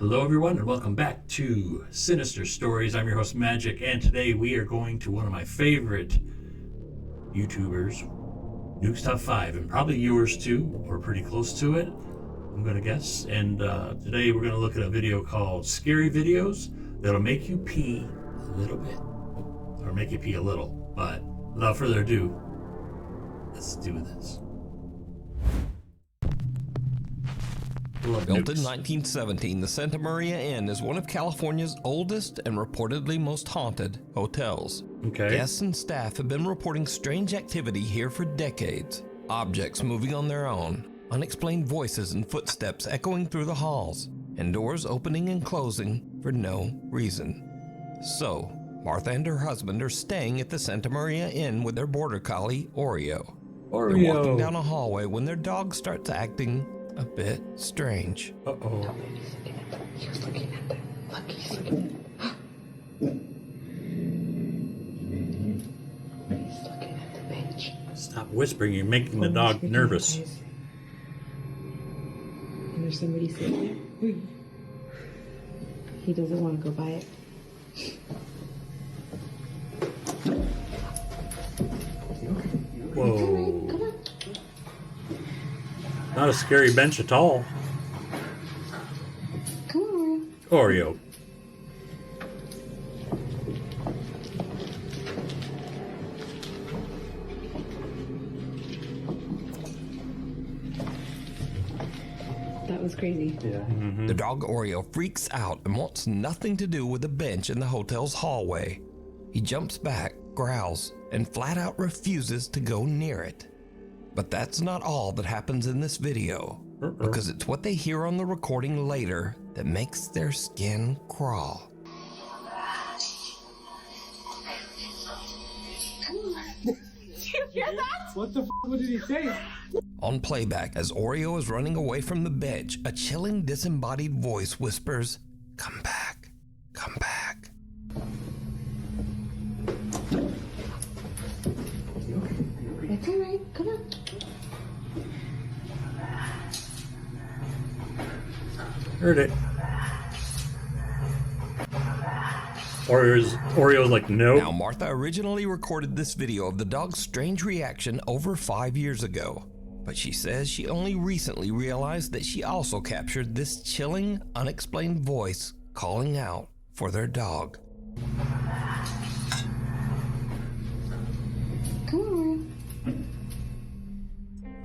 Hello everyone and welcome back to Sinister Stories. I'm your host Magic, and today we are going to one of my favorite YouTubers, Nuke's Top 5, and probably yours too, or pretty close to it, I'm going to guess. And today we're going to look at a video called Scary Videos That'll Make You Pee a Little Bit. Or make you pee a little. But without further ado, let's do this. Built in 1917, the Santa Maria Inn is one of California's oldest and reportedly most haunted hotels. Okay. Guests and staff have been reporting strange activity here for decades. Objects moving on their own, unexplained voices and footsteps echoing through the halls, and doors opening and closing for no reason. So, Martha and her husband are staying at the Santa Maria Inn with their border collie, Oreo. They're walking down a hallway when their dog starts acting a bit strange. Uh-oh. He was looking at them. Look, he's looking at He's looking at the bench. Stop whispering, you're making the dog nervous. And there's somebody sitting there. He doesn't want to go by it. Whoa. Come on. Not a scary bench at all. Come on. Oreo. That was crazy. Yeah. Mm-hmm. The dog Oreo freaks out and wants nothing to do with the bench in the hotel's hallway. He jumps back, growls, and flat out refuses to go near it. But that's not all that happens in this video, because it's what they hear on the recording later that makes their skin crawl. You hear that? What the f*** what did he say? On playback, as Oreo is running away from the bench, a chilling disembodied voice whispers, "Come back, come back." It's all right. Come on. Heard it. Oreo's like, nope. Now, Martha originally recorded this video of the dog's strange reaction over 5 years ago, but she says she only recently realized that she also captured this chilling, unexplained voice calling out for their dog. Come on.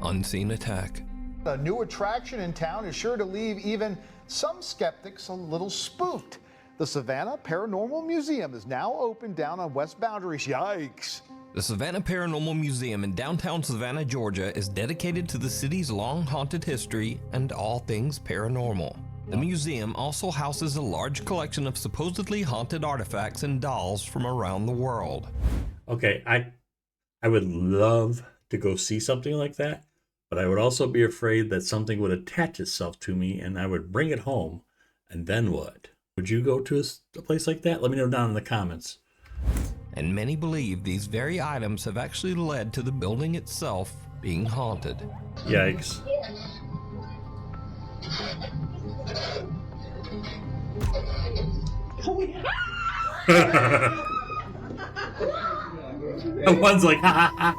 Unseen attack. A new attraction in town is sure to leave even some skeptics a little spooked. The Savannah Paranormal Museum is now open down on West Boundary. Yikes. The Savannah Paranormal Museum in downtown Savannah, Georgia is dedicated to the city's long haunted history and all things paranormal. The museum also houses a large collection of supposedly haunted artifacts and dolls from around the world. Okay, I would love to go see something like that, but I would also be afraid that something would attach itself to me and I would bring it home, and then what? Would you go to a place like that? Let me know down in the comments. And many believe these very items have actually led to the building itself being haunted. Yikes. One's like, ha ha ha.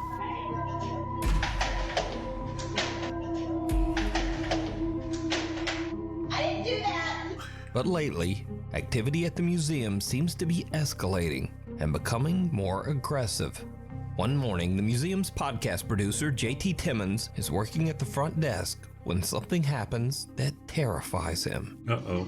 But lately, activity at the museum seems to be escalating and becoming more aggressive. One morning, the museum's podcast producer, JT Timmons, is working at the front desk when something happens that terrifies him. Uh-oh.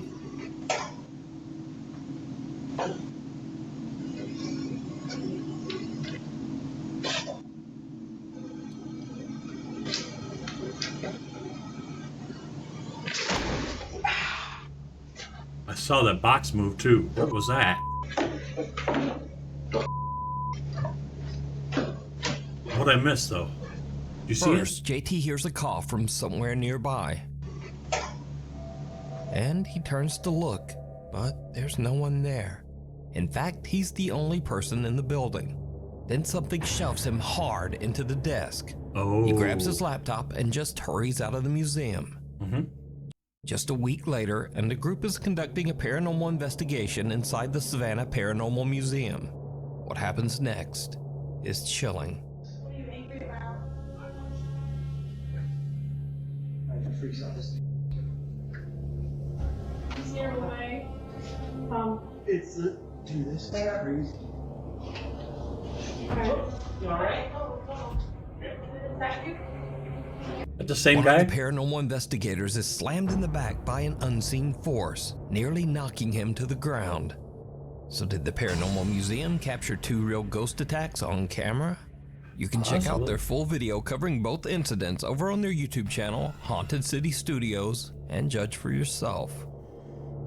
I saw that box move too. What was that? What'd I miss though? Did you see it? First, JT hears a cough from somewhere nearby. And he turns to look, but there's no one there. In fact, he's the only person in the building. Then something shoves him hard into the desk. Oh. He grabs his laptop and just hurries out of the museum. Mm-hmm. Just a week later, and the group is conducting a paranormal investigation inside the Savannah Paranormal Museum. What happens next is chilling. What are you angry about? Scared away. It's dude, this is crazy. You alright? Is that you? At the same One guy? of the paranormal investigators is slammed in the back by an unseen force, nearly knocking him to the ground. So did the Paranormal Museum capture 2 real ghost attacks on camera? You can check out their full video covering both incidents over on their YouTube channel, Haunted City Studios, and judge for yourself.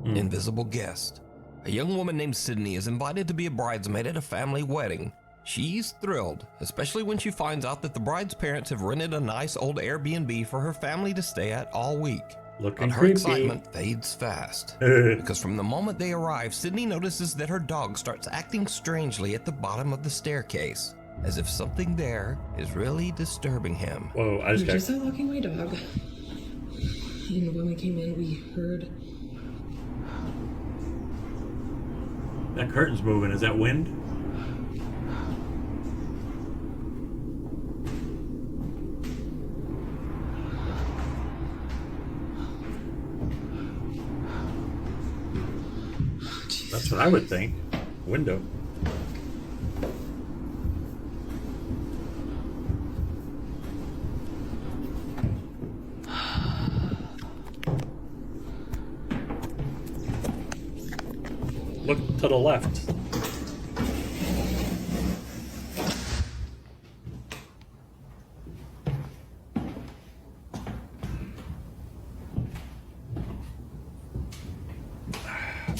Invisible guest. A young woman named Sydney is invited to be a bridesmaid at a family wedding. She's thrilled, especially when she finds out that the bride's parents have rented a nice old Airbnb for her family to stay at all week. Looking But her creepy. excitement fades fast, because from the moment they arrive, Sydney notices that her dog starts acting strangely at the bottom of the staircase, as if something there is really disturbing him. Whoa, I We just just got... out walking my dog. And when we came in, we heard. That curtain's moving. Is that wind? That's what I would think. Window. Look to the left.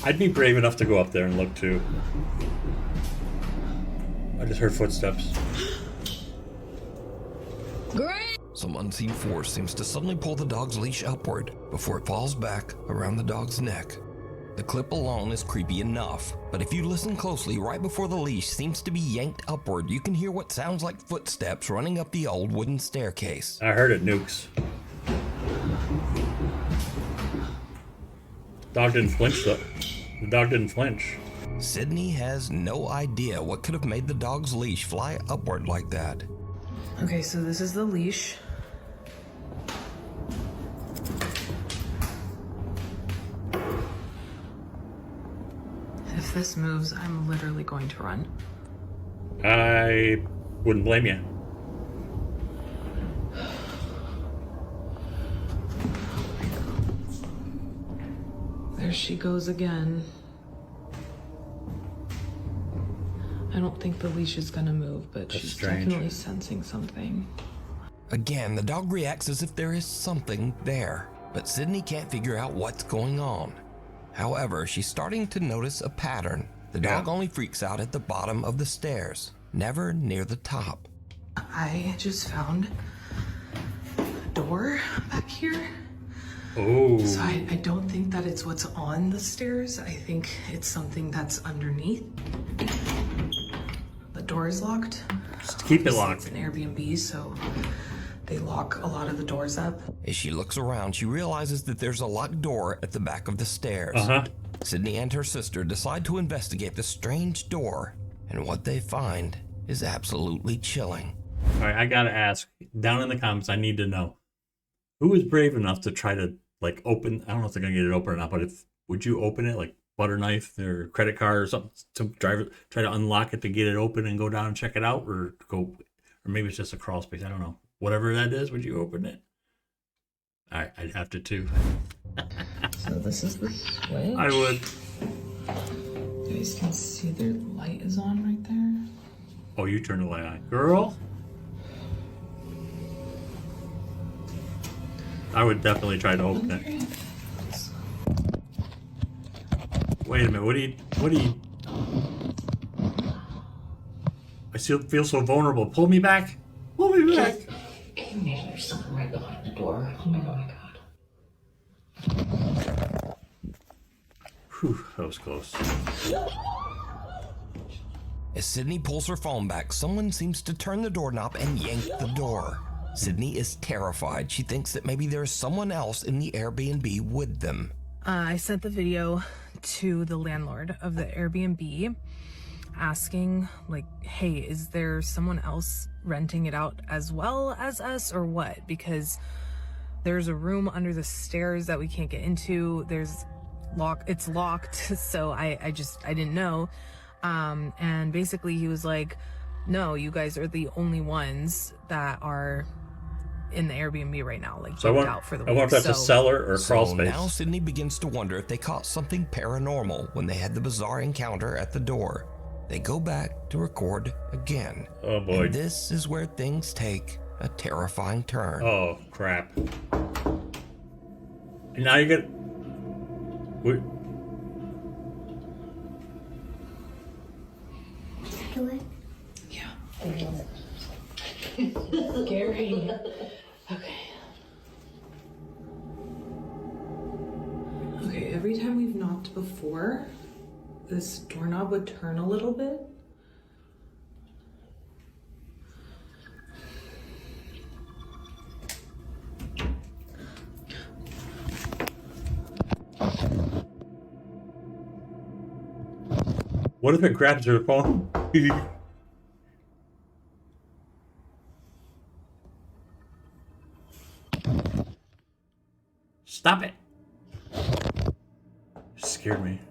I'd be brave enough to go up there and look too. I just heard footsteps. Great! Some unseen force seems to suddenly pull the dog's leash upward before it falls back around the dog's neck. The clip alone is creepy enough, but if you listen closely, right before the leash seems to be yanked upward, you can hear what sounds like footsteps running up the old wooden staircase. I heard it, Nukes. Dog didn't flinch though. The dog didn't flinch. Sydney has no idea what could have made the dog's leash fly upward like that. Okay, so this is the leash. If this moves, I'm literally going to run. I wouldn't blame you. There she goes again. I don't think the leash is gonna move, but That's she's strange. definitely sensing something. Again, the dog reacts as if there is something there, but Sydney can't figure out what's going on. However, she's starting to notice a pattern. The dog only freaks out at the bottom of the stairs, never near the top. I just found a door back here. Oh. So I don't think that it's what's on the stairs. I think it's something that's underneath. The door is locked. Just keep it Obviously, locked. It's an Airbnb, so they lock a lot of the doors up. As she looks around, she realizes that there's a locked door at the back of the stairs. Uh-huh. Sydney and her sister decide to investigate the strange door, and what they find is absolutely chilling. All right, I gotta ask. Down in the comments, I need to know. Who is brave enough to try to, like, open... I don't know if they're gonna get it open or not, but would you open it, like, butter knife or credit card or something, to try to unlock it to get it open and go down and check it out? Or maybe it's just a crawl space, I don't know. Whatever that is, would you open it? I'd have to too. So this is the switch. I would. You guys can see their light is on right there. Oh, you turned the light on. Girl? I would definitely try to open it. Wait a minute, what do you... I still feel so vulnerable. Pull me back. Pull me back. Can you imagine there's something right behind the door? Oh my god. Whew, that was close. As Sydney pulls her phone back, someone seems to turn the doorknob and yank the door. Sydney is terrified. She thinks that maybe there's someone else in the Airbnb with them. I sent the video to the landlord of the Airbnb asking, like, hey, is there someone else renting it out as well as us or what? Because there's a room under the stairs that we can't get into. It's locked. So I didn't know. And basically he was like, no, you guys are the only ones that are in the Airbnb right now, like booked out for the week. I wonder if that's a cellar or a crawl space. Now Sydney begins to wonder if they caught something paranormal when they had the bizarre encounter at the door. They go back to record again. Oh boy. And this is where things take a terrifying turn. Oh crap. And now you get... Yeah. Scary. Okay. Okay, every time we've knocked before, this doorknob would turn a little bit. What if it grabs her phone? Stop it. Scared me.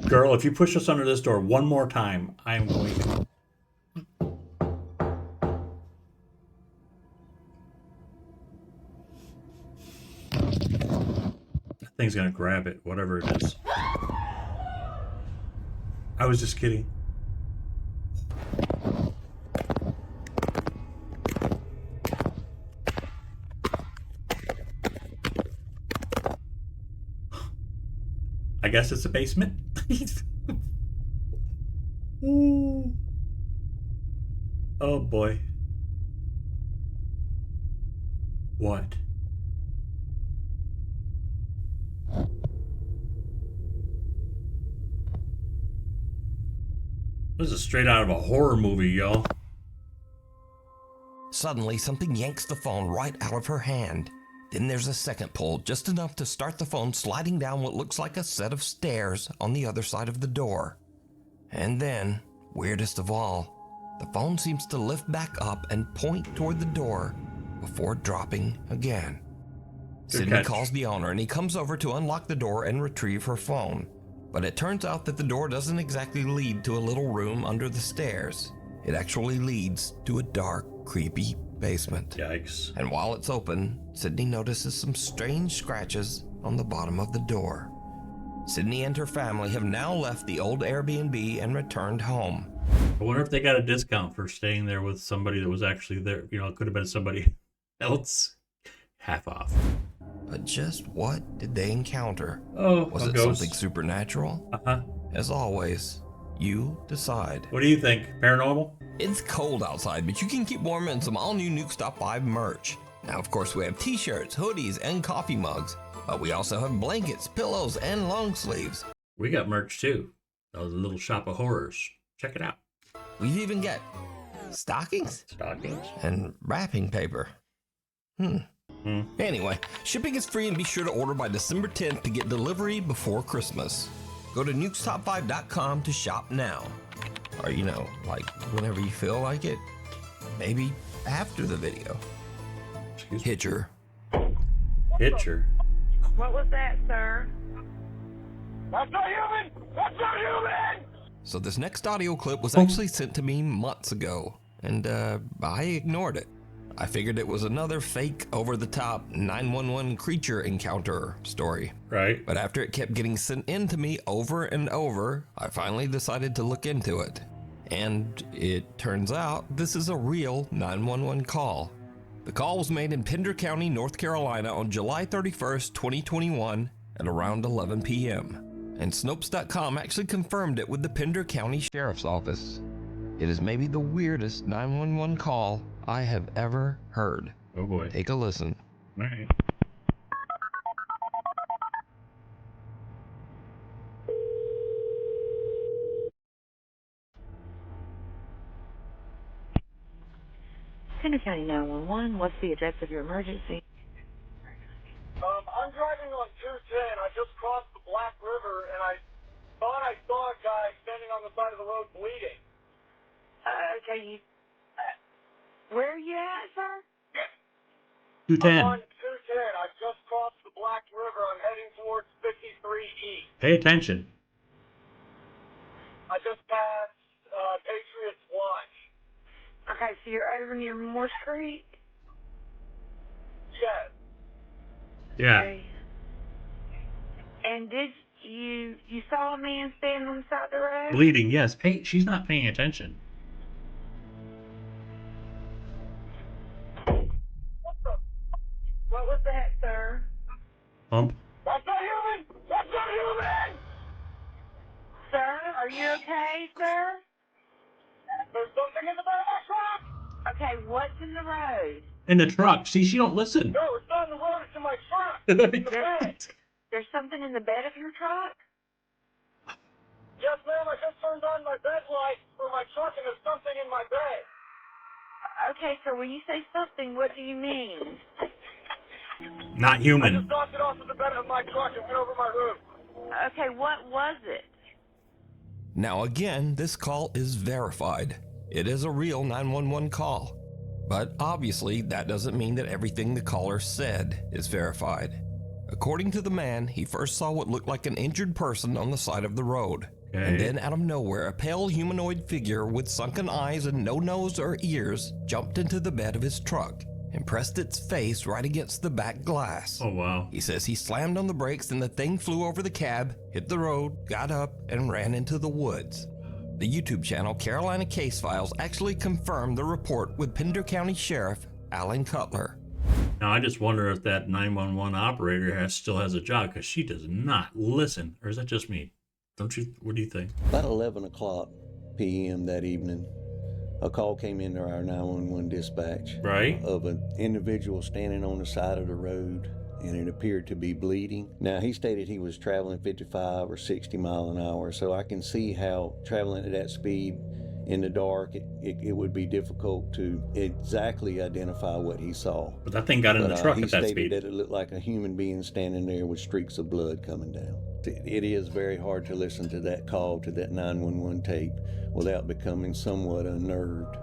Girl, if you push us under this door one more time, I am going to... That thing's gonna grab it, whatever it is. I was just kidding. I guess it's a basement. Ooh. Oh boy. What? This is straight out of a horror movie, y'all. Suddenly, something yanks the phone right out of her hand. Then there's a second pull, just enough to start the phone sliding down what looks like a set of stairs on the other side of the door. And then, weirdest of all, the phone seems to lift back up and point toward the door before dropping again. Sydney calls the owner and he comes over to unlock the door and retrieve her phone. But it turns out that the door doesn't exactly lead to a little room under the stairs. It actually leads to a dark, creepy basement. Yikes. And while it's open, Sydney notices some strange scratches on the bottom of the door. Sydney and her family have now left the old Airbnb and returned home. I wonder if they got a discount for staying there with somebody that was actually there. You know, it could have been somebody else. Half off. But just what did they encounter? Oh, was it ghost. Something supernatural? Uh-huh. As always, you decide. What do you think? Paranormal? It's cold outside, but you can keep warm in some all-new Nuke Top 5 merch. Now, of course, we have t-shirts, hoodies, and coffee mugs, but we also have blankets, pillows, and long sleeves. We got merch too. That was a little shop of horrors. Check it out. We've even got stockings? Stockings. And wrapping paper. Anyway, shipping is free and be sure to order by December 10th to get delivery before Christmas. Go to nukestop5.com to shop now. Or, you know, like whenever you feel like it. Maybe after the video. Hitcher. Hitcher. What was that, sir? That's not human! That's not human! So this next audio clip was actually sent to me months ago, and I ignored it. I figured it was another fake, over-the-top 911 creature encounter story. Right. But after it kept getting sent in to me over and over, I finally decided to look into it. And it turns out this is a real 911 call. The call was made in Pender County, North Carolina on July 31st, 2021 at around 11 p.m. And Snopes.com actually confirmed it with the Pender County Sheriff's Office. It is maybe the weirdest 911 call I have ever heard. Oh boy. Take a listen. All right. County 911. What's the address of your emergency? I'm driving on 210. I just crossed the Black River, and I thought I saw a guy standing on the side of the road bleeding. Okay, where are you at, sir? 210. I'm on 210. I just crossed the Black River. I'm heading towards 53E. Pay attention. I just passed Patriots Watch. Okay, so you're over near Morse Creek? Yes. Yeah. Okay. And did you saw a man standing on the side of the road? Bleeding, yes. Hey, she's not paying attention. What was that, sir? Pump. That's not human! That's not human! Sir, are you okay, sir? There's something in the back of my truck! Okay, what's in the road? In the truck. See, she don't listen. No, it's not in the road. It's in my truck. In the bed. There's something in the bed of your truck? Yes, ma'am. I just turned on my bed light for my truck, and there's something in my bed. Okay, so when you say something, what do you mean? Not I human. just knocked it off of the bed of my truck and went over my roof. Okay, what was it? Now again, this call is verified. It is a real 911 call. But obviously, that doesn't mean that everything the caller said is verified. According to the man, he first saw what looked like an injured person on the side of the road. Okay. And then out of nowhere, a pale humanoid figure with sunken eyes and no nose or ears jumped into the bed of his truck and pressed its face right against the back glass. Oh, wow. He says he slammed on the brakes and the thing flew over the cab, hit the road, got up, and ran into the woods. The YouTube channel Carolina Case Files actually confirmed the report with Pender County Sheriff Alan Cutler. Now, I just wonder if that 911 operator still has a job, because she does not listen. Or is that just me? Don't you? What do you think? About 11 o'clock p.m. that evening, a call came into our 911 dispatch. Right. Of an individual standing on the side of the road, and it appeared to be bleeding. Now, he stated he was traveling 55 or 60 miles an hour, so I can see how traveling at that speed in the dark, it would be difficult to exactly identify what he saw. But that thing got in the truck at that He speed. stated that it looked like a human being standing there with streaks of blood coming down. It is very hard to listen to that call, to that 911 tape, without becoming somewhat unnerved.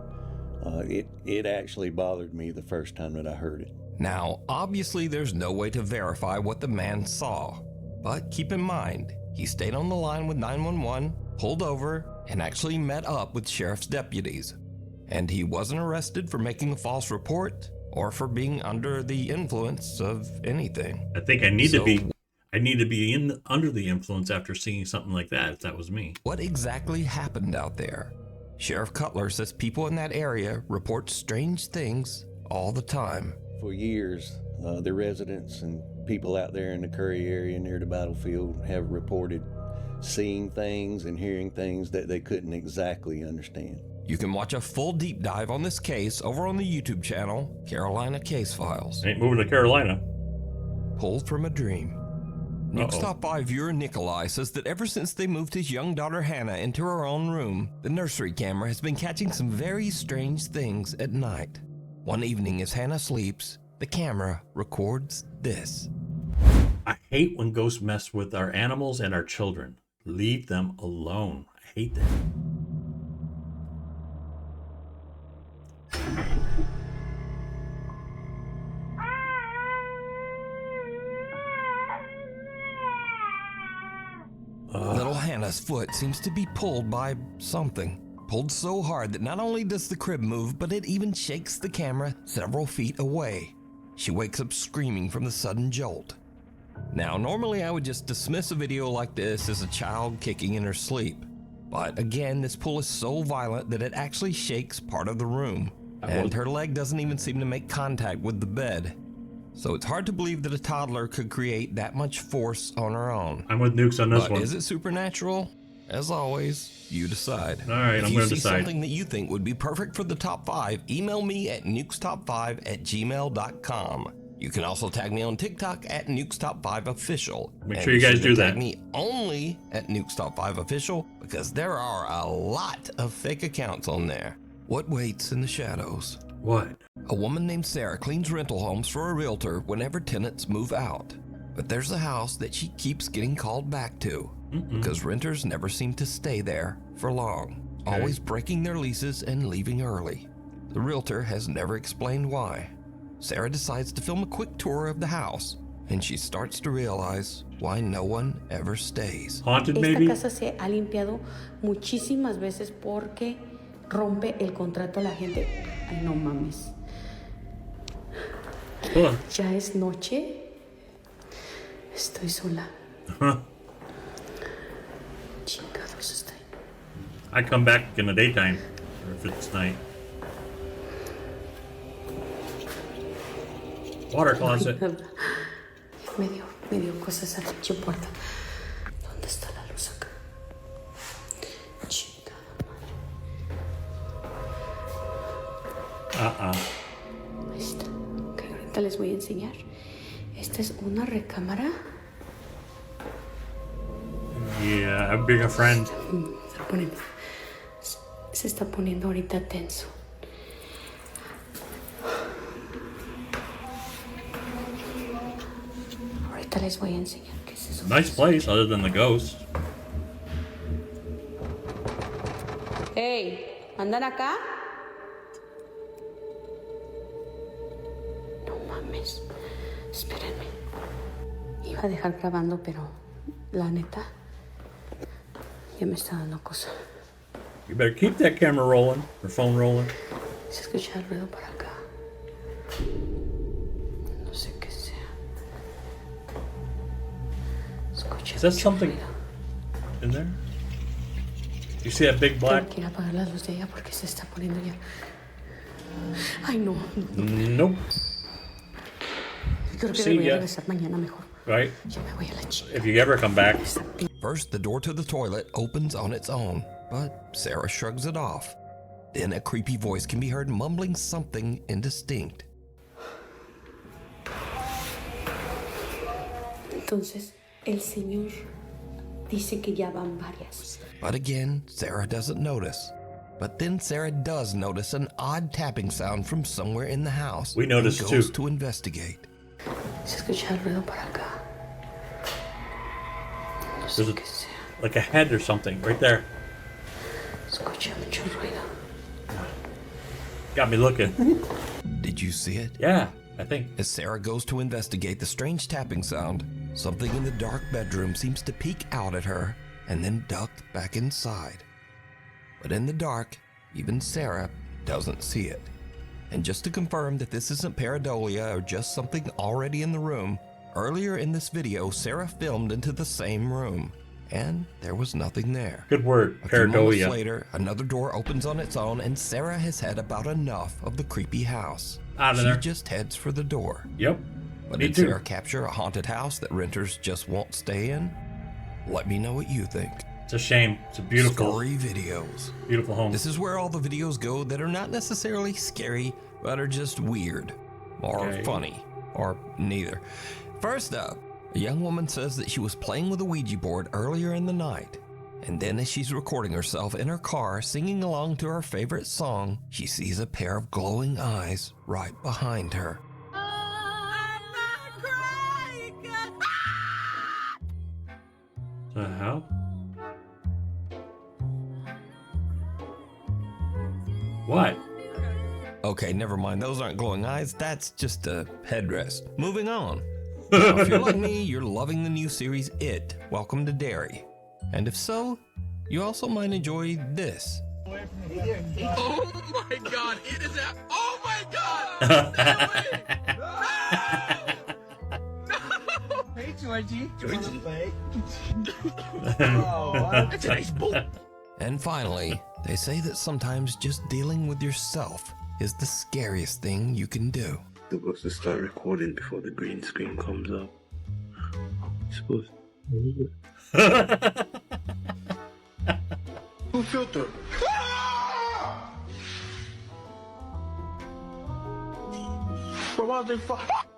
It actually bothered me the first time that I heard it. Now, obviously there's no way to verify what the man saw, but keep in mind, he stayed on the line with 911, pulled over, and actually met up with sheriff's deputies. And he wasn't arrested for making a false report or for being under the influence of anything. I think I need to be under the influence after seeing something like that, if that was me. What exactly happened out there? Sheriff Cutler says people in that area report strange things all the time. For years, the residents and people out there in the Curry area near the battlefield have reported seeing things and hearing things that they couldn't exactly understand. You can watch a full deep dive on this case over on the YouTube channel, Carolina Case Files. Ain't moving to Carolina. Pulled from a dream. Nuke's Top 5 viewer Nikolai says that ever since they moved his young daughter Hannah into her own room, the nursery camera has been catching some very strange things at night. One evening as Hannah sleeps, the camera records this. I hate when ghosts mess with our animals and our children. Leave them alone. I hate that. Little Hannah's foot seems to be pulled by something. Pulled so hard that not only does the crib move, but it even shakes the camera several feet away. She wakes up screaming from the sudden jolt. Now, normally I would just dismiss a video like this as a child kicking in her sleep. But again, this pull is so violent that it actually shakes part of the room. And her leg doesn't even seem to make contact with the bed. So it's hard to believe that a toddler could create that much force on her own. I'm with Nukes on this one. Is it supernatural? As always, you decide. All right, I'm going to decide. If you see something that you think would be perfect for the top 5, email me at nukestop5@gmail.com. You can also tag me on TikTok at nukestop5official. Make sure you guys do that. Tag me only at nukestop5official because there are a lot of fake accounts on there. What waits in the shadows? What? A woman named Sarah cleans rental homes for a realtor whenever tenants move out. But there's a house that she keeps getting called back to because renters never seem to stay there for long, always breaking their leases and leaving early. The realtor has never explained why. Sarah decides to film a quick tour of the house, and she starts to realize why no one ever stays. Haunted, maybe? Esta casa se ha limpiado muchísimas veces porque rompe el contrato a la gente. Ay, no mames. Ya es noche. Estoy sola. Chingados estoy. I come back in the daytime, or if it's night. Water closet. Me dio cosas a la pinche puerta. ¿Dónde está la luz acá? Chingada madre. Ahí está. Ok, ahorita les voy a enseñar. Esta es una recámara. Yeah, I'm being a friend. Se está poniendo ahorita tenso. Ahorita les voy a enseñar qué es eso. Nice place, other than the ghost. Hey, ¿andan acá? No mames. Espérenme. Iba a dejar grabando, pero la neta ya me está dando cosa. You better keep that camera rolling, or phone rolling. Se escucha el ruido por acá. No sé qué sea. Escucha. Is that something in there? You see that big black? Quiero apagar la luz de ella porque se está poniendo ya. Ay, no. Nope. Creo que debería regresar mañana mejor. Right? Yo me voy a la chica. If you ever come back. First, the door to the toilet opens on its own, but Sarah shrugs it off. Then a creepy voice can be heard mumbling something indistinct. Entonces, el señor dice que ya van varias. But again, Sarah doesn't notice. But then Sarah does notice an odd tapping sound from somewhere in the house. We noticed and goes too. to investigate. Se escucha el ruido por acá. No sé qué sea. Like a head or something, right there. Escucha mucho ruido. Got me looking. Did you see it? Yeah, I think. As Sarah goes to investigate the strange tapping sound, something in the dark bedroom seems to peek out at her and then duck back inside. But in the dark, even Sarah doesn't see it. And just to confirm that this isn't pareidolia or just something already in the room, earlier in this video, Sarah filmed into the same room, and there was nothing there. Good word, A few moments pareidolia. later, another door opens on its own, and Sarah has had about enough of the creepy house. Out of She there. just heads for the door. Yep. But Me did too. Sarah capture a haunted house that renters just won't stay in? Let me know what you think. It's a shame. It's a beautiful, Story videos. beautiful home. This is where all the videos go that are not necessarily scary, but are just weird, or Okay. funny, or neither. First up, a young woman says that she was playing with a Ouija board earlier in the night, and then as she's recording herself in her car singing along to her favorite song, she sees a pair of glowing eyes right behind her. The hell? What? Okay, never mind. Those aren't glowing eyes. That's just a headrest. Moving on. Now, if you're like me, you're loving the new series It, Welcome to Derry. And if so, you also might enjoy this. Oh my god, it is that. Oh my god! No! Hey, Georgie. Georgie. Oh, that's a nice bull. And finally, they say that sometimes just dealing with yourself is the scariest thing you can do. Supposed to start recording before the green screen comes up. Supposed. Who filter?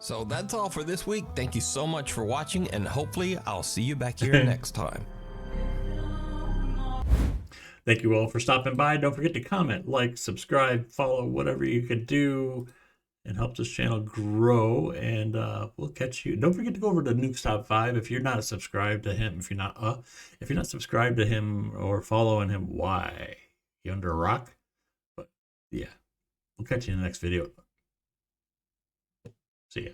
So that's all for this week. Thank you so much for watching, and hopefully I'll see you back here next time. Thank you all for stopping by. Don't forget to comment, like, subscribe, follow, whatever you could do, and help this channel grow. And we'll catch you. Don't forget to go over to Nuke's Top 5 if you're not subscribed to him. If you're not subscribed to him or following him, why? You under a rock? But yeah, we'll catch you in the next video. See ya.